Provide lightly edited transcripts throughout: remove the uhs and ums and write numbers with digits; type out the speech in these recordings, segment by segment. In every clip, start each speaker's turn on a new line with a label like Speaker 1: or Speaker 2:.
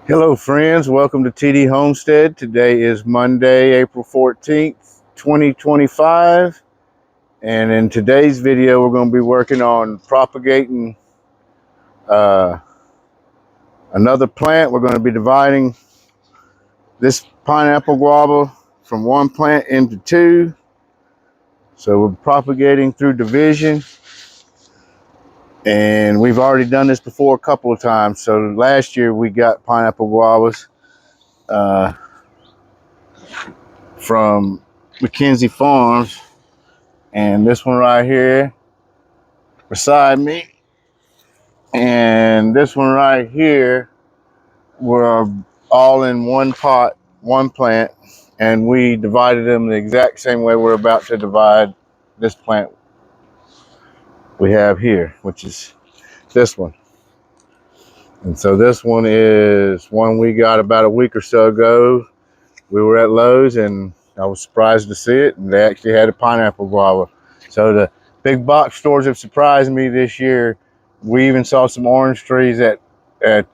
Speaker 1: Hello friends, welcome to TD Homestead. Today is Monday, April 14th, 2025. And in today's video, we're going to be working on propagating another plant. We're going to be dividing this pineapple guava from one plant into two. So we're propagating through division. And we've already done this before a couple of times. So last year we got pineapple guavas from McKenzie Farms, and this one right here beside me and this one right here were all in one pot, one plant, and we divided them the exact same way we're about to divide this plant we have here, which is this one. And so this one is one we got about a week or so ago. We were at Lowe's and I was surprised to see it, and they actually had a pineapple guava. So the big box stores have surprised me this year. We even saw some orange trees at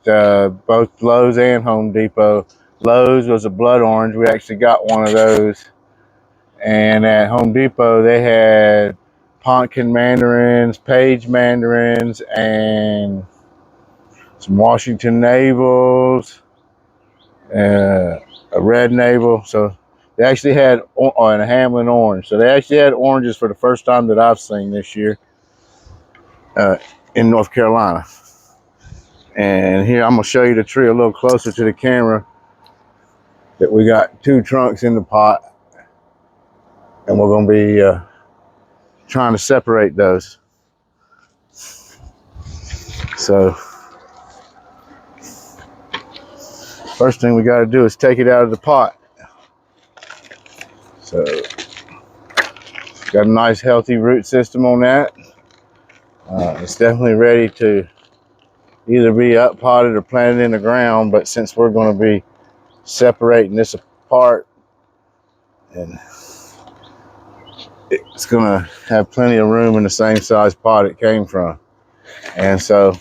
Speaker 1: both Lowe's and Home Depot. Lowe's was a blood orange. We actually got one of those. And at Home Depot, they had pumpkin mandarins, page mandarins, and some Washington navels, a red navel. So they actually had a Hamlin orange. So they actually had oranges for the first time that I've seen this year in North Carolina. And here I'm gonna show you the tree a little closer to the camera. That we got two trunks in the pot, and we're gonna be trying to separate those. So first thing we got to do is take it out of the pot. So got a nice healthy root system on that. It's definitely ready to either be up potted or planted in the ground, but since we're going to be separating this apart, and it's going to have plenty of room in the same size pot it came from. And so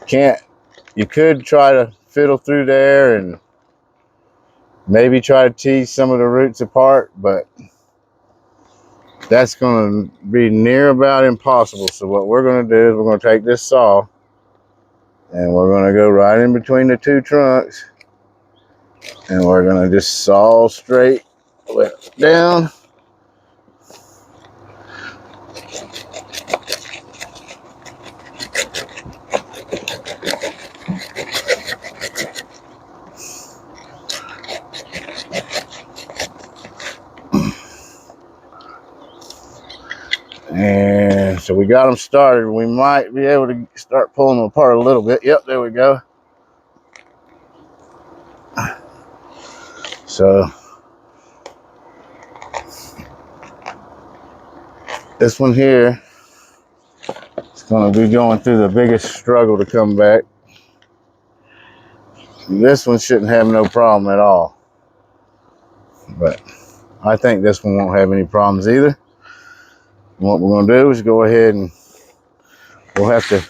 Speaker 1: you could try to fiddle through there and maybe try to tease some of the roots apart, but that's going to be near about impossible. So what we're going to do is we're going to take this saw and we're going to go right in between the two trunks, and we're going to just saw straight down. And so we got them started. We might be able to start pulling them apart a little bit. Yep, there we go. So this one here is going to be going through the biggest struggle to come back. This one shouldn't have no problem at all, but I think this one won't have any problems either. And what we're going to do is go ahead and we'll have to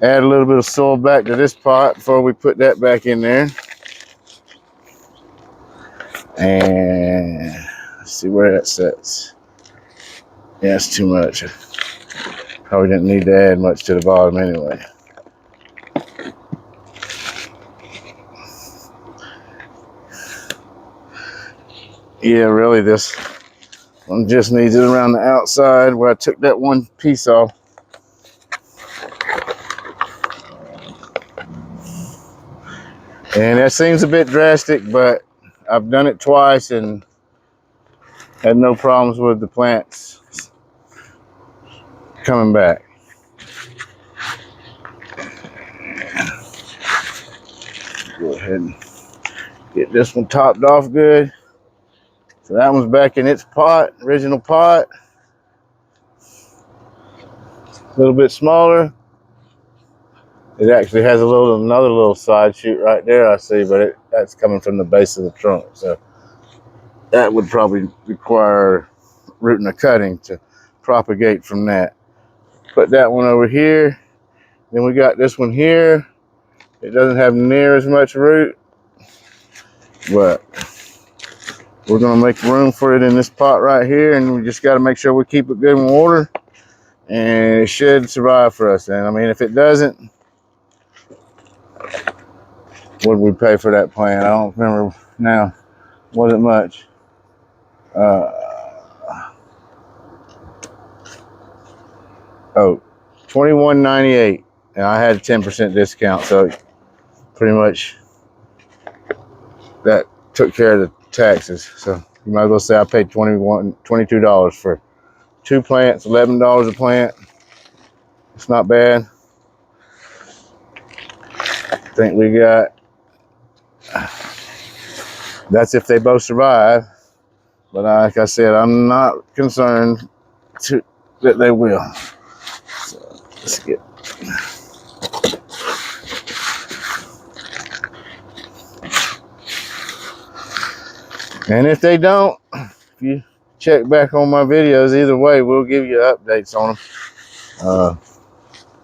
Speaker 1: add a little bit of soil back to this pot before we put that back in there. And let's see where that sets. Yeah, it's too much. Probably didn't need to add much to the bottom anyway. Yeah, really, this one just needs it around the outside where I took that one piece off. And that seems a bit drastic, but I've done it twice and had no problems with the plants coming back. Go ahead and get this one topped off good. So that one's back in its pot, original pot. A little bit smaller. It actually has another little side shoot right there, I see, but that's coming from the base of the trunk. So that would probably require rooting or cutting to propagate from that. Put that one over here. Then we got this one here. It doesn't have near as much root, but we're gonna make room for it in this pot right here, and we just gotta make sure we keep it good in water, and it should survive for us. And I mean, if it doesn't, what did we pay for that plant? I don't remember now. Wasn't much. Oh, $21.98, and I had a 10% discount, so pretty much that took care of the taxes. So you might as well say I paid $22 for 2 plants, $11 a plant. It's not bad. I think we got, that's if they both survive. But like I said, I'm not concerned that they will. So let's get. And if they don't, if you check back on my videos, either way, we'll give you updates on them.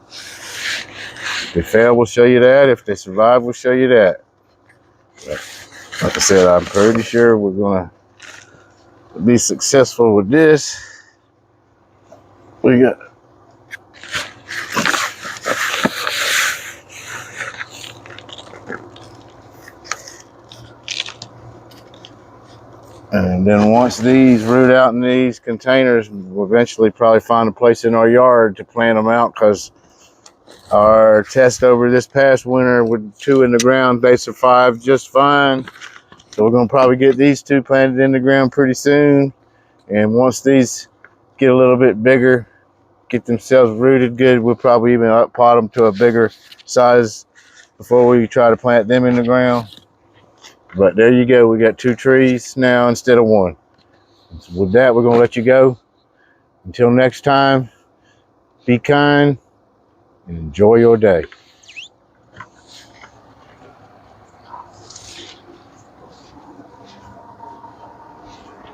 Speaker 1: If they fail, we'll show you that. If they survive, we'll show you that. But like I said, I'm pretty sure we're gonna be successful with this. We got and then once these root out in these containers, we'll eventually probably find a place in our yard to plant them out, because our test over this past winter with 2 in the ground, they survived just fine. So we're gonna probably get these 2 planted in the ground pretty soon. And once these get a little bit bigger, get themselves rooted good, we'll probably even up pot them to a bigger size before we try to plant them in the ground. But there you go, we got 2 trees now instead of 1. So with that, we're gonna let you go. Until next time, be kind and enjoy your day.